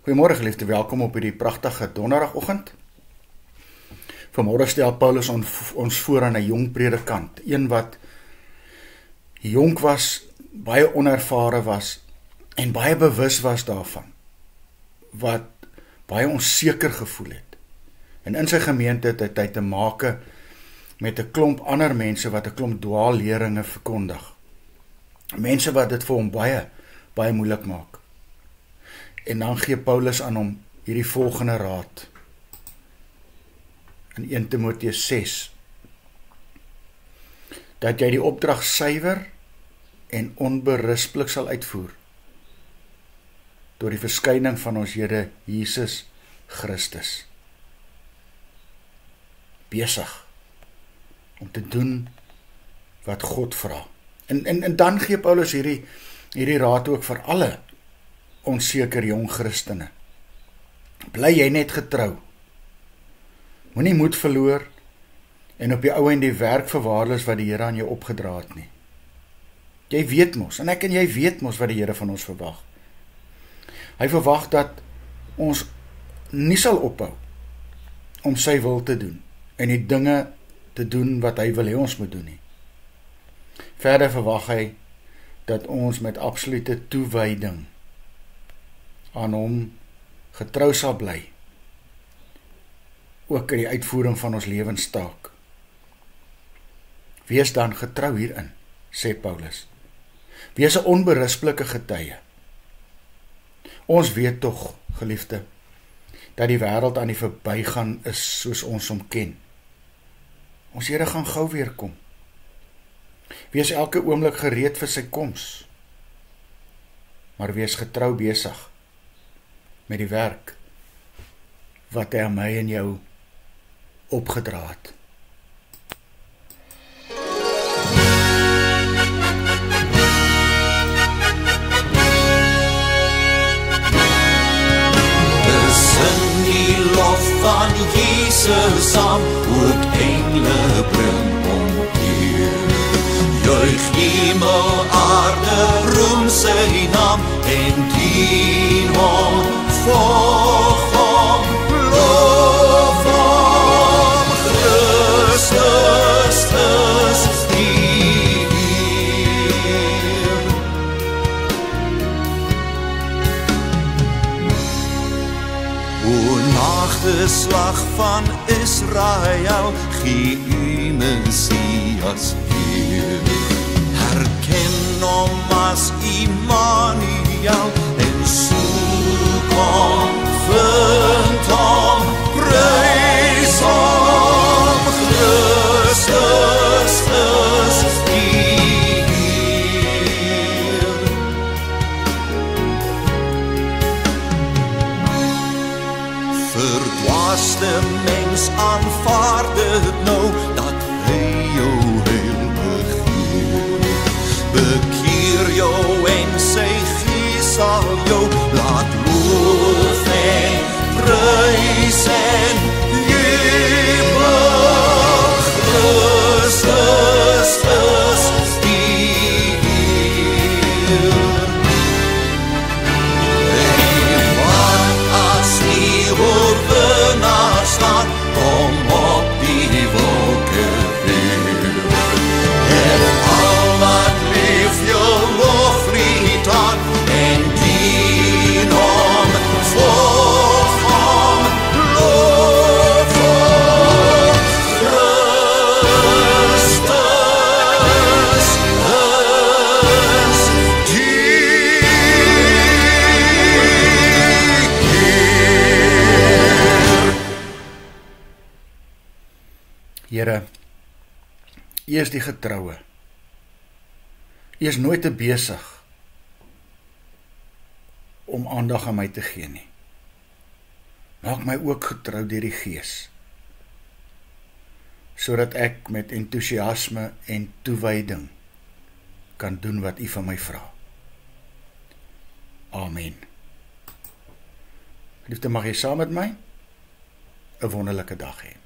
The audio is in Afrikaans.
Goeiemôre geliefde, welkom op hierdie pragtige donderdagoggend. Vanmôre stel Paulus ons voor aan 'n jong predikant, een wat jonk was, baie onervare was en baie bewus was daarvan, wat baie onseker gevoel het. En in sy gemeente het hy te make met 'n klomp ander mense wat 'n klomp dwaalleringe verkondig. Mense wat dit vir hom baie moeilik maak. En dan gee Paulus aan hom hierdie volgende raad. In 1 Timoteus 6. Dat jy die opdrag suiwer en onberispelik sal uitvoer. Deur die verskyning van ons Here Jesus Christus. Besig om te doen wat God vra. En dan gee Paulus hierdie raad ook vir alle onseker jong Christene. Bly jy net getrou. Moenie moed verloor en op die ou en die werk verwaarloos wat die Here aan jou opgedra het nie. Jy weet mos, en ek en jy weet mos wat die Here van ons verwag. Hy verwag dat ons nie sal ophou om sy wil te doen en die dinge te doen wat hy wil hê ons moet doen nie. Verder verwag hy dat ons met absolute toewyding aan hom getrou sal bly, ook in die uitvoering van ons lewenstaak. Wees dan getrou hierin, sê Paulus. Wees 'n onberispelike getuie. Ons weet tog, geliefde, dat die wêreld aan die verbygaan is soos ons hom ken. Ons Here gaan gou weer kom. Wees elke oomblik gereed vir sy koms, maar wees getrou besig met die werk wat hy aan my en jou opgedra het. Besing die lof van Jesus saam, ook engele bring hom eer. Juich hemel, aarde, roem sy naam en dien hom. Volg hom, loof hom, Christus is die Heer. O nageslag van Israel, gee u Messias Heer. Herken hom as Immanuel en soek hom, vind hom, prys hom, Christus is die Heer. Verdwaaste mens aanvaar dit nou, dat hy jou heil begeer. Bekeer jou en sy Gees sal jou laat loof en prys en jubel. Christus is die Heer. En wat as die oorwinnaar staan, kom op die wolke weer. En al wat leef jou loflied aan en dien hom, volg hom, loof hom, Christus is die Heer. Here, U is die getroue. U is nooit te besig om aandag aan my te gee nie. Maak my ook getrou deur die Gees, sodat ek met entoesiasme en toewyding kan doen wat U van my vra. Amen. Liefde, mag jy saam met my 'n wonderlike dag hê.